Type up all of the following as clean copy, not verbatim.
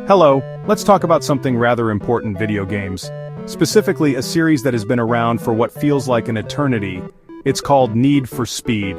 Hello, let's talk about something rather important: video games. Specifically, a series that has been around for what feels like an eternity. It's called Need for Speed.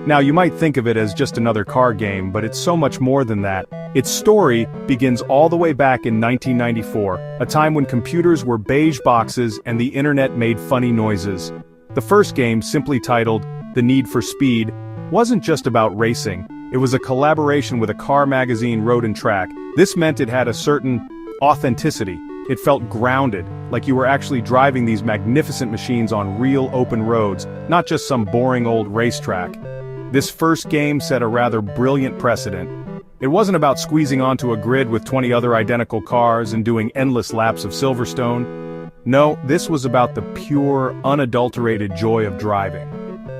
Now, you might think of it as just another car game, but it's so much more than that. Its story begins all the way back in 1994, a time when computers were beige boxes and the internet made funny noises. The first game, simply titled The Need for Speed, wasn't just about racing. It was a collaboration with a car magazine, Road and Track. This meant it had a certain authenticity. It felt grounded, like you were actually driving these magnificent machines on real open roads, not just some boring old racetrack. This first game set a rather brilliant precedent. It wasn't about squeezing onto a grid with 20 other identical cars and doing endless laps of Silverstone. No, this was about the pure, unadulterated joy of driving.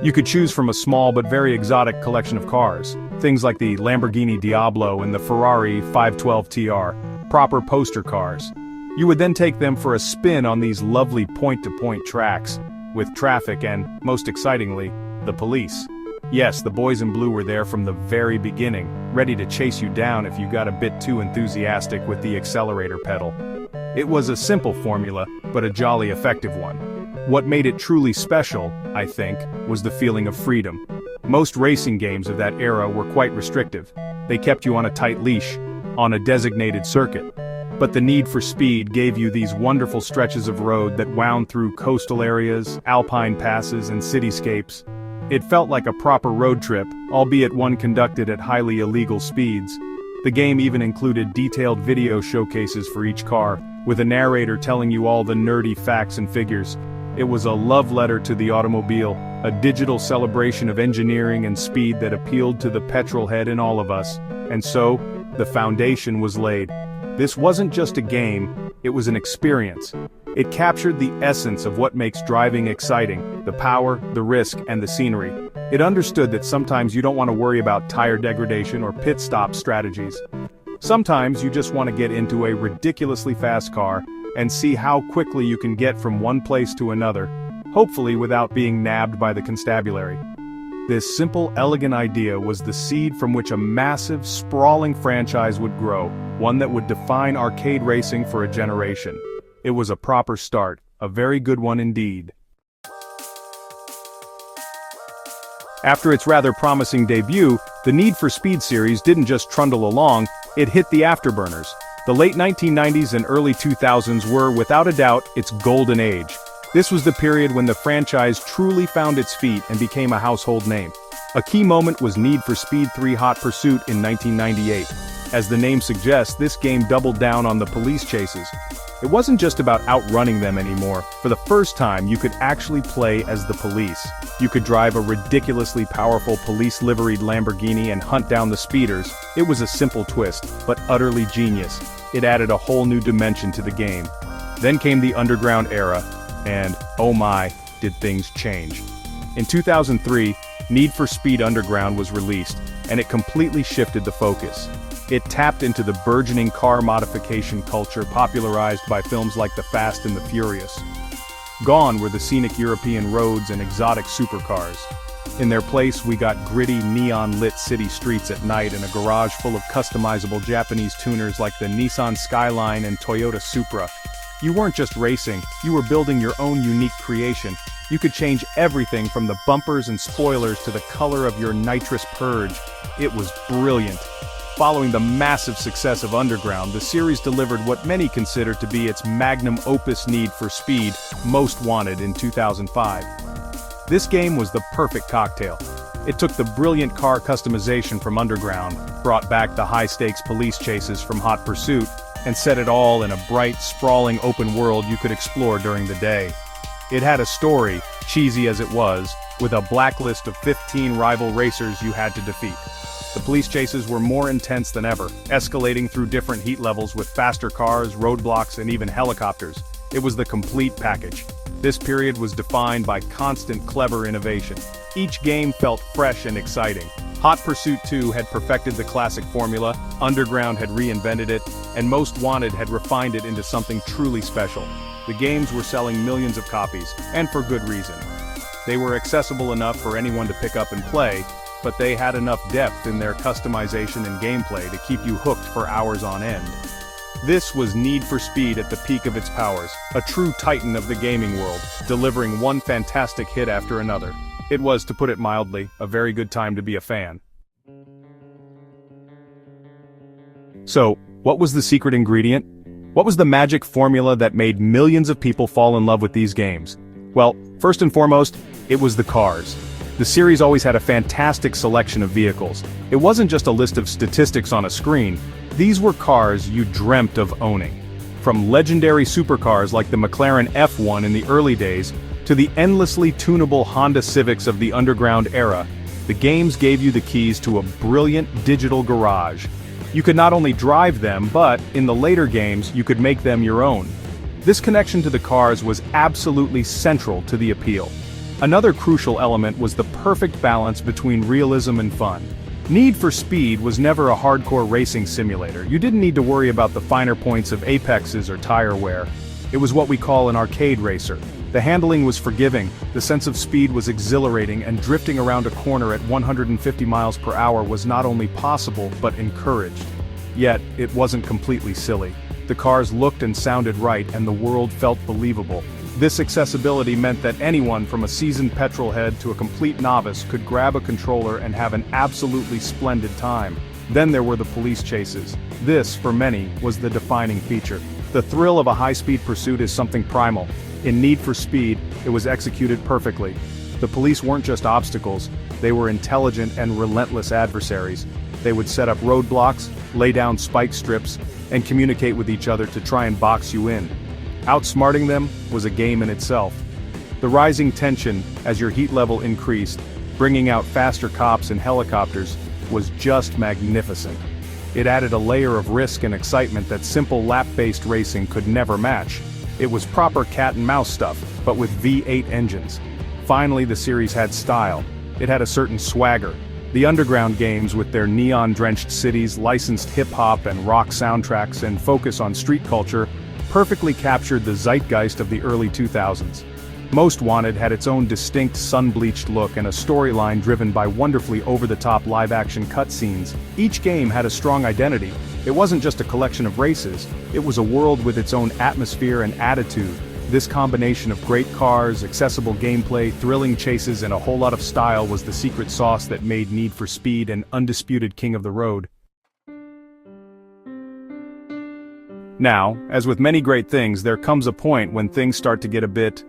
You could choose from a small but very exotic collection of cars. Things like the Lamborghini Diablo and the Ferrari 512 TR, proper poster cars. You would then take them for a spin on these lovely point-to-point tracks, with traffic and, most excitingly, the police. Yes, the boys in blue were there from the very beginning, ready to chase you down if you got a bit too enthusiastic with the accelerator pedal. It was a simple formula, but a jolly effective one. What made it truly special, I think, was the feeling of freedom. Most racing games of that era were quite restrictive. They kept you on a tight leash, on a designated circuit. But the Need for Speed gave you these wonderful stretches of road that wound through coastal areas, alpine passes, and cityscapes. It felt like a proper road trip, albeit one conducted at highly illegal speeds. The game even included detailed video showcases for each car, with a narrator telling you all the nerdy facts and figures. It was a love letter to the automobile, a digital celebration of engineering and speed that appealed to the petrol head in all of us. And so, the foundation was laid. This wasn't just a game, it was an experience. It captured the essence of what makes driving exciting: the power, the risk, and the scenery. It understood that sometimes you don't want to worry about tire degradation or pit stop strategies. Sometimes you just want to get into a ridiculously fast car and see how quickly you can get from one place to another, hopefully without being nabbed by the constabulary. This simple, elegant idea was the seed from which a massive, sprawling franchise would grow, one that would define arcade racing for a generation. It was a proper start, a very good one indeed. After its rather promising debut, the Need for Speed series didn't just trundle along, it hit the afterburners. The late 1990s and early 2000s were, without a doubt, its golden age. This was the period when the franchise truly found its feet and became a household name. A key moment was Need for Speed 3: Hot Pursuit in 1998. As the name suggests, this game doubled down on the police chases. It wasn't just about outrunning them anymore. For the first time, you could actually play as the police. You could drive a ridiculously powerful police-liveried Lamborghini and hunt down the speeders. It was a simple twist, but utterly genius. It added a whole new dimension to the game. Then came the Underground era, and, oh my, did things change. In 2003, Need for Speed Underground was released, and it completely shifted the focus. It tapped into the burgeoning car modification culture popularized by films like The Fast and the Furious. Gone were the scenic European roads and exotic supercars. In their place, we got gritty, neon-lit city streets at night and a garage full of customizable Japanese tuners like the Nissan Skyline and Toyota Supra. You weren't just racing, you were building your own unique creation. You could change everything from the bumpers and spoilers to the color of your nitrous purge. It was brilliant. Following the massive success of Underground, the series delivered what many consider to be its magnum opus Need for Speed, Most Wanted, in 2005. This game was the perfect cocktail. It took the brilliant car customization from Underground, brought back the high-stakes police chases from Hot Pursuit, and set it all in a bright, sprawling open world you could explore during the day. It had a story, cheesy as it was, with a blacklist of 15 rival racers you had to defeat. The police chases were more intense than ever, escalating through different heat levels with faster cars, roadblocks, and even helicopters. It was the complete package. This period was defined by constant clever innovation. Each game felt fresh and exciting. Hot Pursuit 2 had perfected the classic formula, Underground had reinvented it, and Most Wanted had refined it into something truly special. The games were selling millions of copies, and for good reason. They were accessible enough for anyone to pick up and play, but they had enough depth in their customization and gameplay to keep you hooked for hours on end. This was Need for Speed at the peak of its powers, a true titan of the gaming world, delivering one fantastic hit after another. It was, to put it mildly, a very good time to be a fan. So, what was the secret ingredient? What was the magic formula that made millions of people fall in love with these games? Well, first and foremost, it was the cars. The series always had a fantastic selection of vehicles. It wasn't just a list of statistics on a screen. These were cars you dreamt of owning. From legendary supercars like the McLaren F1 in the early days, to the endlessly tunable Honda Civics of the underground era, the games gave you the keys to a brilliant digital garage. You could not only drive them, but, in the later games, you could make them your own. This connection to the cars was absolutely central to the appeal. Another crucial element was the perfect balance between realism and fun. Need for Speed was never a hardcore racing simulator. You didn't need to worry about the finer points of apexes or tire wear. It was what we call an arcade racer. The handling was forgiving, the sense of speed was exhilarating, and drifting around a corner at 150 miles per hour was not only possible but encouraged. Yet, it wasn't completely silly. The cars looked and sounded right, and the world felt believable. This accessibility meant that anyone from a seasoned petrolhead to a complete novice could grab a controller and have an absolutely splendid time. Then there were the police chases. This, for many, was the defining feature. The thrill of a high-speed pursuit is something primal. In Need for Speed, it was executed perfectly. The police weren't just obstacles, they were intelligent and relentless adversaries. They would set up roadblocks, lay down spike strips, and communicate with each other to try and box you in. Outsmarting them was a game in itself. The rising tension, as your heat level increased, bringing out faster cops and helicopters, was just magnificent. It added a layer of risk and excitement that simple lap-based racing could never match. It was proper cat-and-mouse stuff, but with V8 engines. Finally, the series had style. It had a certain swagger. The underground games, with their neon-drenched cities, licensed hip-hop and rock soundtracks, and focus on street culture, perfectly captured the zeitgeist of the early 2000s. Most Wanted had its own distinct sun-bleached look and a storyline driven by wonderfully over-the-top live-action cutscenes. Each game had a strong identity. It wasn't just a collection of races, it was a world with its own atmosphere and attitude. This combination of great cars, accessible gameplay, thrilling chases, and a whole lot of style was the secret sauce that made Need for Speed an undisputed king of the road. Now, as with many great things, there comes a point when things start to get a bit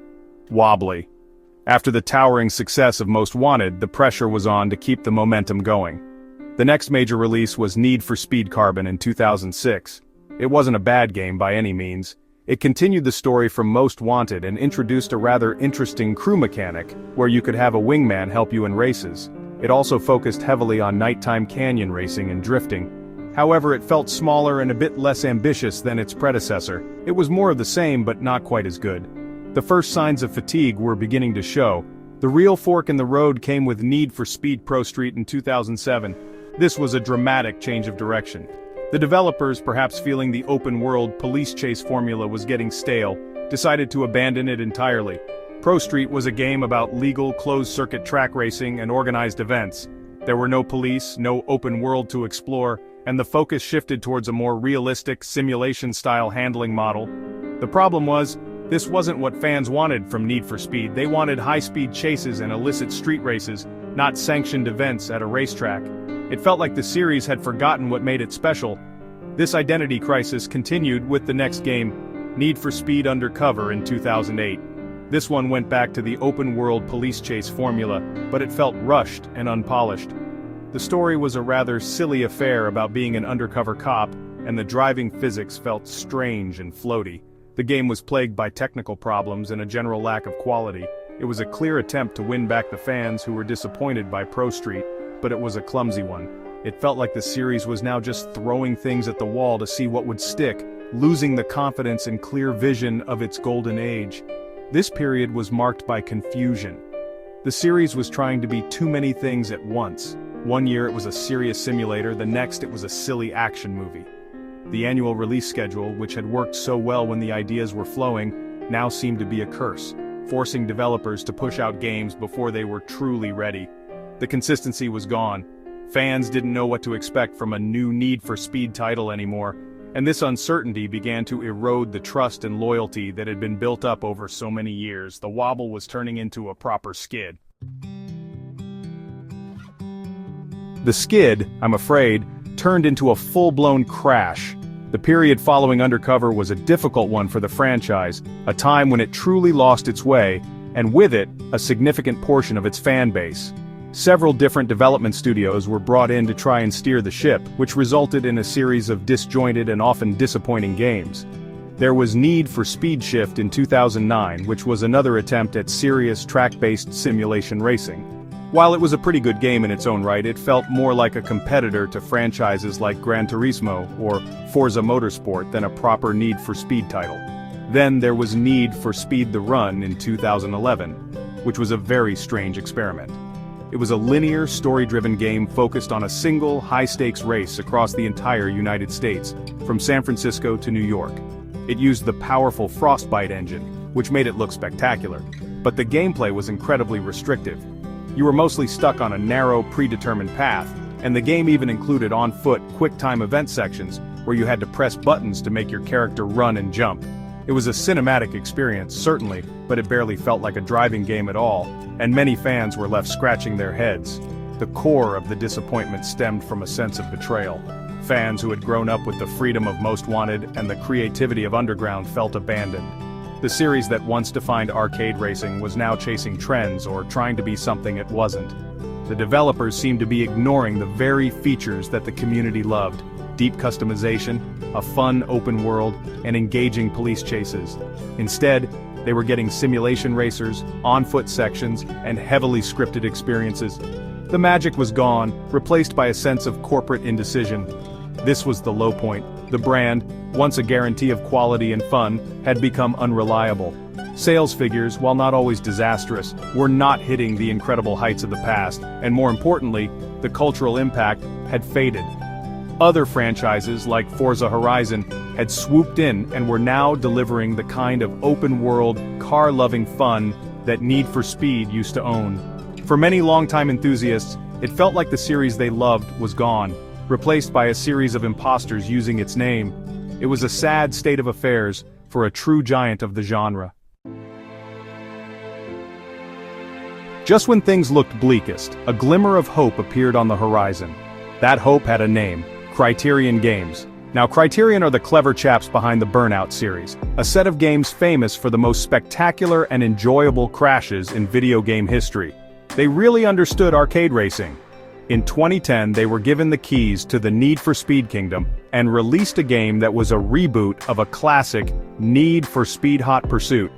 wobbly. After the towering success of Most Wanted, the pressure was on to keep the momentum going. The next major release was Need for Speed Carbon in 2006. It wasn't a bad game by any means. It continued the story from Most Wanted and introduced a rather interesting crew mechanic, where you could have a wingman help you in races. It also focused heavily on nighttime canyon racing and drifting. However, it felt smaller and a bit less ambitious than its predecessor. It was more of the same but not quite as good. The first signs of fatigue were beginning to show. The real fork in the road came with Need for Speed Pro Street in 2007. This was a dramatic change of direction. The developers, perhaps feeling the open-world police chase formula was getting stale, decided to abandon it entirely. Pro Street was a game about legal, closed-circuit track racing and organized events. There were no police, no open world to explore, and the focus shifted towards a more realistic, simulation-style handling model. The problem was, this wasn't what fans wanted from Need for Speed. They wanted high-speed chases and illicit street races, not sanctioned events at a racetrack. It felt like the series had forgotten what made it special. This identity crisis continued with the next game, Need for Speed Undercover in 2008. This one went back to the open-world police chase formula, but it felt rushed and unpolished. The story was a rather silly affair about being an undercover cop, and the driving physics felt strange and floaty. The game was plagued by technical problems and a general lack of quality. It was a clear attempt to win back the fans who were disappointed by Pro Street, but it was a clumsy one. It felt like the series was now just throwing things at the wall to see what would stick, losing the confidence and clear vision of its golden age. This period was marked by confusion. The series was trying to be too many things at once. One year it was a serious simulator, the next it was a silly action movie. The annual release schedule, which had worked so well when the ideas were flowing, now seemed to be a curse, forcing developers to push out games before they were truly ready. The consistency was gone. Fans didn't know what to expect from a new Need for Speed title anymore. And this uncertainty began to erode the trust and loyalty that had been built up over so many years. The wobble was turning into a proper skid. The skid, I'm afraid, turned into a full-blown crash. The period following Undercover was a difficult one for the franchise, a time when it truly lost its way, and with it, a significant portion of its fan base. Several different development studios were brought in to try and steer the ship, which resulted in a series of disjointed and often disappointing games. There was Need for Speed Shift in 2009, which was another attempt at serious track-based simulation racing. While it was a pretty good game in its own right, it felt more like a competitor to franchises like Gran Turismo or Forza Motorsport than a proper Need for Speed title. Then there was Need for Speed: The Run in 2011, which was a very strange experiment. It was a linear, story-driven game focused on a single, high-stakes race across the entire United States, from San Francisco to New York. It used the powerful Frostbite engine, which made it look spectacular, but the gameplay was incredibly restrictive. You were mostly stuck on a narrow, predetermined path, and the game even included on-foot, quick-time event sections where you had to press buttons to make your character run and jump. It was a cinematic experience, certainly, but it barely felt like a driving game at all, and many fans were left scratching their heads. The core of the disappointment stemmed from a sense of betrayal. Fans who had grown up with the freedom of Most Wanted and the creativity of Underground felt abandoned. The series that once defined arcade racing was now chasing trends or trying to be something it wasn't. The developers seemed to be ignoring the very features that the community loved: deep customization, a fun open world, and engaging police chases. Instead, they were getting simulation racers, on-foot sections, and heavily scripted experiences. The magic was gone, replaced by a sense of corporate indecision. This was the low point. The brand, once a guarantee of quality and fun, had become unreliable. Sales figures, while not always disastrous, were not hitting the incredible heights of the past, and more importantly, the cultural impact had faded. Other franchises like Forza Horizon had swooped in and were now delivering the kind of open-world, car-loving fun that Need for Speed used to own. For many longtime enthusiasts, it felt like the series they loved was gone, replaced by a series of imposters using its name. It was a sad state of affairs for a true giant of the genre. Just when things looked bleakest, a glimmer of hope appeared on the horizon. That hope had a name: Criterion Games. Now, Criterion are the clever chaps behind the Burnout series, a set of games famous for the most spectacular and enjoyable crashes in video game history. They really understood arcade racing. In 2010, they were given the keys to the Need for Speed Kingdom and released a game that was a reboot of a classic, Need for Speed Hot Pursuit.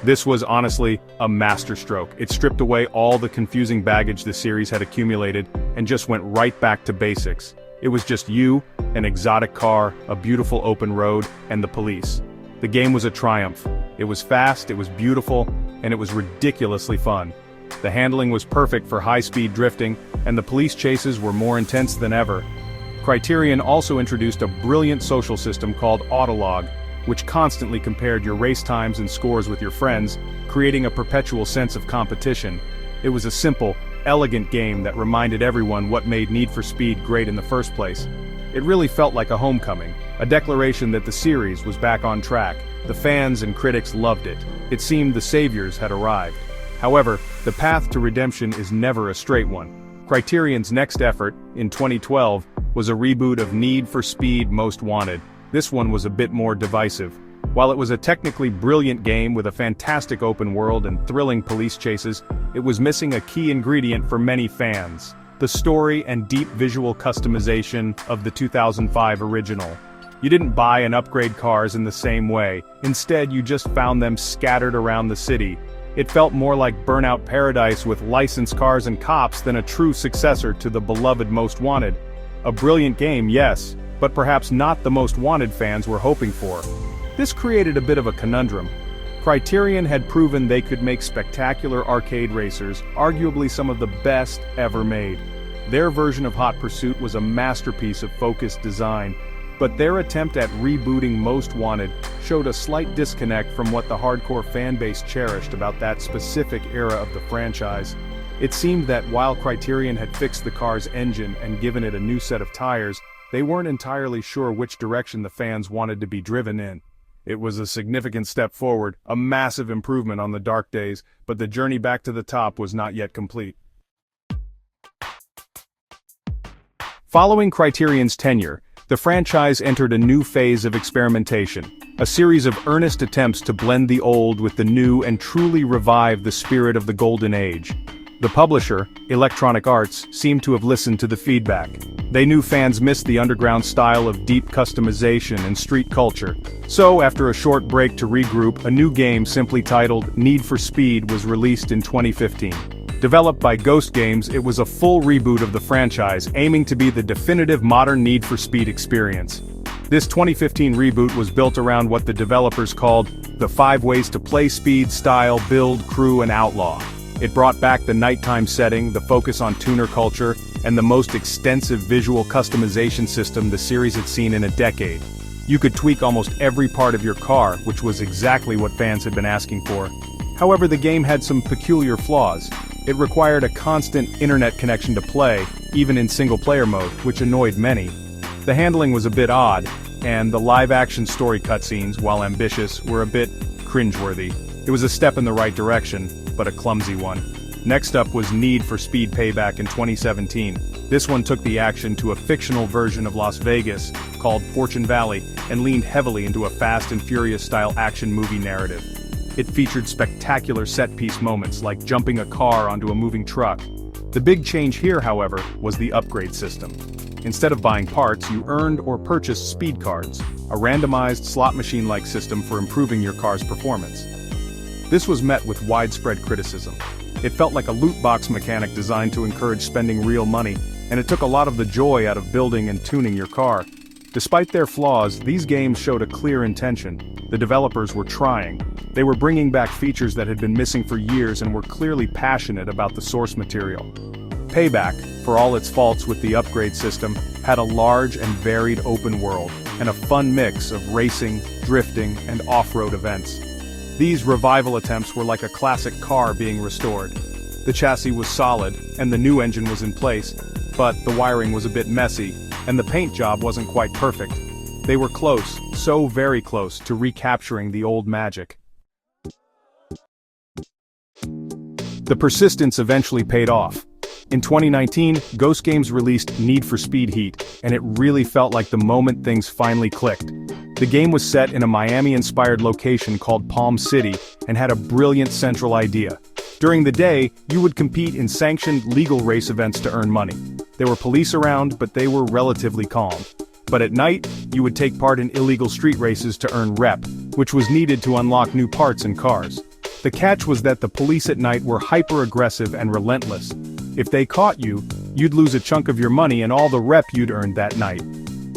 This was honestly a masterstroke. It stripped away all the confusing baggage the series had accumulated and just went right back to basics. It was just you, an exotic car, a beautiful open road, and the police. The game was a triumph. It was fast, it was beautiful, and it was ridiculously fun. The handling was perfect for high-speed drifting, and the police chases were more intense than ever. Criterion also introduced a brilliant social system called Autolog, which constantly compared your race times and scores with your friends, creating a perpetual sense of competition. It was a simple, elegant game that reminded everyone what made Need for Speed great in the first place. It really felt like a homecoming, a declaration that the series was back on track. The fans and critics loved it. It seemed the saviors had arrived. However, the path to redemption is never a straight one. Criterion's next effort, in 2012, was a reboot of Need for Speed Most Wanted. This one was a bit more divisive. While it was a technically brilliant game with a fantastic open world and thrilling police chases, it was missing a key ingredient for many fans: the story and deep visual customization of the 2005 original. You didn't buy and upgrade cars in the same way. Instead, you just found them scattered around the city. It felt more like Burnout Paradise with licensed cars and cops than a true successor to the beloved Most Wanted. A brilliant game, yes, but perhaps not the Most Wanted fans were hoping for. This created a bit of a conundrum. Criterion had proven they could make spectacular arcade racers, arguably some of the best ever made. Their version of Hot Pursuit was a masterpiece of focused design, but their attempt at rebooting Most Wanted showed a slight disconnect from what the hardcore fanbase cherished about that specific era of the franchise. It seemed that while Criterion had fixed the car's engine and given it a new set of tires, they weren't entirely sure which direction the fans wanted to be driven in. It was a significant step forward, a massive improvement on the dark days, but the journey back to the top was not yet complete. Following Criterion's tenure, the franchise entered a new phase of experimentation, a series of earnest attempts to blend the old with the new and truly revive the spirit of the golden age. The publisher, Electronic Arts, seemed to have listened to the feedback. They knew fans missed the underground style of deep customization and street culture. So, after a short break to regroup, a new game simply titled Need for Speed was released in 2015. Developed by Ghost Games, it was a full reboot of the franchise, aiming to be the definitive modern Need for Speed experience. This 2015 reboot was built around what the developers called the 5 ways to play Speed: style, build, crew, and outlaw. It brought back the nighttime setting, the focus on tuner culture, and the most extensive visual customization system the series had seen in a decade. You could tweak almost every part of your car, which was exactly what fans had been asking for. However, the game had some peculiar flaws. It required a constant internet connection to play, even in single-player mode, which annoyed many. The handling was a bit odd, and the live-action story cutscenes, while ambitious, were a bit cringeworthy. It was a step in the right direction, but a clumsy one. Next up was Need for Speed Payback in 2017. This one took the action to a fictional version of Las Vegas, called Fortune Valley, and leaned heavily into a Fast and Furious-style action movie narrative. It featured spectacular set-piece moments like jumping a car onto a moving truck. The big change here, however, was the upgrade system. Instead of buying parts, you earned or purchased speed cards, a randomized slot machine-like system for improving your car's performance. This was met with widespread criticism. It felt like a loot box mechanic designed to encourage spending real money, and it took a lot of the joy out of building and tuning your car. Despite their flaws, these games showed a clear intention. The developers were trying. They were bringing back features that had been missing for years and were clearly passionate about the source material. Payback, for all its faults with the upgrade system, had a large and varied open world, and a fun mix of racing, drifting, and off-road events. These revival attempts were like a classic car being restored. The chassis was solid, and the new engine was in place, but the wiring was a bit messy, and the paint job wasn't quite perfect. They were close, so very close, to recapturing the old magic. The persistence eventually paid off. In 2019, Ghost Games released Need for Speed Heat, and it really felt like the moment things finally clicked. The game was set in a Miami-inspired location called Palm City, and had a brilliant central idea. During the day, you would compete in sanctioned legal race events to earn money. There were police around, but they were relatively calm. But at night, you would take part in illegal street races to earn rep, which was needed to unlock new parts and cars. The catch was that the police at night were hyper-aggressive and relentless. If they caught you, you'd lose a chunk of your money and all the rep you'd earned that night.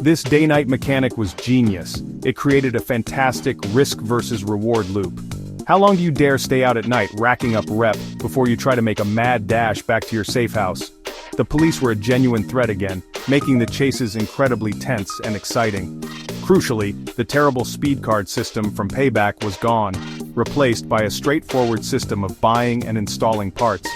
This day-night mechanic was genius. It created a fantastic risk versus reward loop. How long do you dare stay out at night racking up rep before you try to make a mad dash back to your safe house? The police were a genuine threat again, making the chases incredibly tense and exciting. Crucially, the terrible speed card system from Payback was gone, replaced by a straightforward system of buying and installing parts.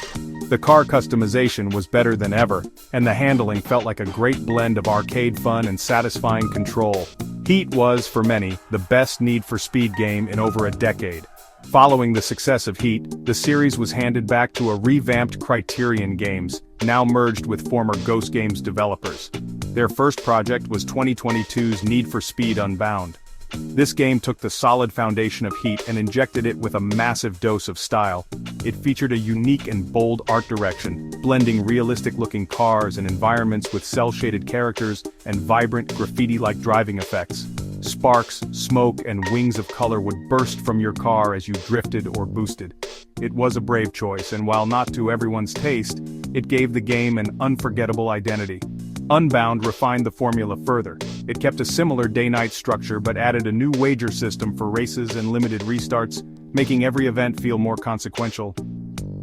The car customization was better than ever, and the handling felt like a great blend of arcade fun and satisfying control. Heat was, for many, the best Need for Speed game in over a decade. Following the success of Heat, the series was handed back to a revamped Criterion Games, now merged with former Ghost Games developers. Their first project was 2022's Need for Speed Unbound. This game took the solid foundation of Heat and injected it with a massive dose of style. It featured a unique and bold art direction, blending realistic-looking cars and environments with cel-shaded characters and vibrant graffiti-like driving effects. Sparks, smoke, and wings of color would burst from your car as you drifted or boosted. It was a brave choice, and while not to everyone's taste, it gave the game an unforgettable identity. Unbound refined the formula further. It kept a similar day-night structure but added a new wager system for races and limited restarts, making every event feel more consequential.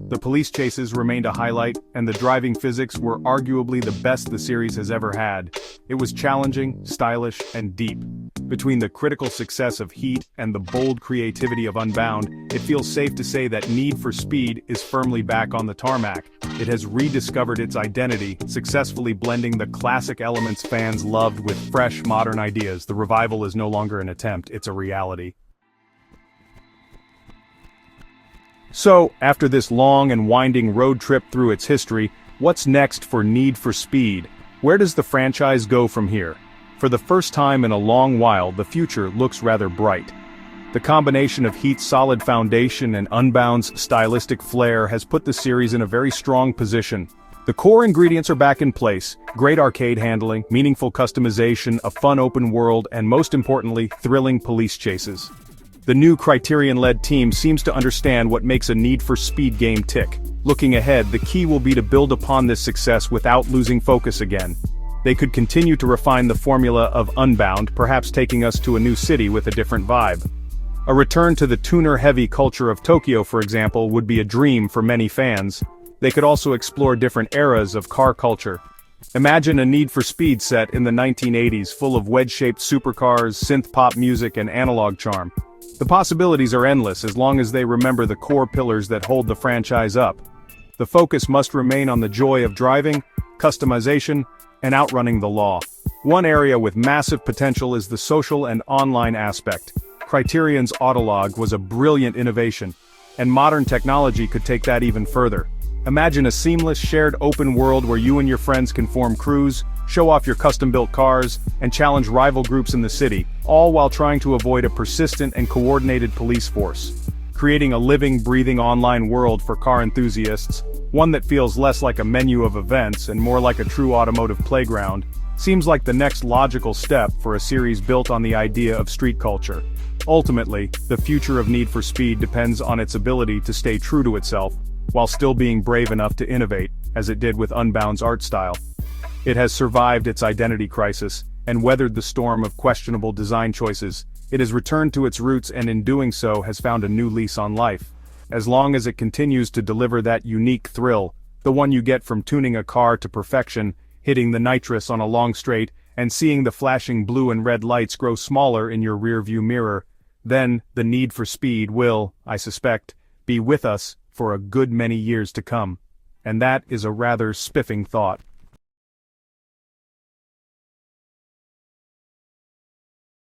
The police chases remained a highlight, and the driving physics were arguably the best the series has ever had. It was challenging, stylish, and deep. Between the critical success of Heat and the bold creativity of Unbound, it feels safe to say that Need for Speed is firmly back on the tarmac. It has rediscovered its identity, successfully blending the classic elements fans loved with fresh, modern ideas. The revival is no longer an attempt, it's a reality. So, after this long and winding road trip through its history, what's next for Need for Speed? Where does the franchise go from here? For the first time in a long while, the future looks rather bright. The combination of Heat's solid foundation and Unbound's stylistic flair has put the series in a very strong position. The core ingredients are back in place: great arcade handling, meaningful customization, a fun open world, and most importantly, thrilling police chases. The new Criterion-led team seems to understand what makes a Need for Speed game tick. Looking ahead, the key will be to build upon this success without losing focus again. They could continue to refine the formula of Unbound, perhaps taking us to a new city with a different vibe. A return to the tuner-heavy culture of Tokyo, for example, would be a dream for many fans. They could also explore different eras of car culture. Imagine a Need for Speed set in the 1980s, full of wedge-shaped supercars, synth-pop music, and analog charm. The possibilities are endless as long as they remember the core pillars that hold the franchise up. The focus must remain on the joy of driving, customization, and outrunning the law. One area with massive potential is the social and online aspect. Criterion's Autolog was a brilliant innovation, and modern technology could take that even further. Imagine a seamless, shared open world where you and your friends can form crews, show off your custom-built cars, and challenge rival groups in the city, all while trying to avoid a persistent and coordinated police force. Creating a living, breathing online world for car enthusiasts, one that feels less like a menu of events and more like a true automotive playground, seems like the next logical step for a series built on the idea of street culture. Ultimately, the future of Need for Speed depends on its ability to stay true to itself, while still being brave enough to innovate, as it did with Unbound's art style. It has survived its identity crisis, and weathered the storm of questionable design choices. It has returned to its roots and in doing so has found a new lease on life. As long as it continues to deliver that unique thrill, the one you get from tuning a car to perfection, hitting the nitrous on a long straight, and seeing the flashing blue and red lights grow smaller in your rearview mirror, then the Need for Speed will, I suspect, be with us for a good many years to come. And that is a rather spiffing thought.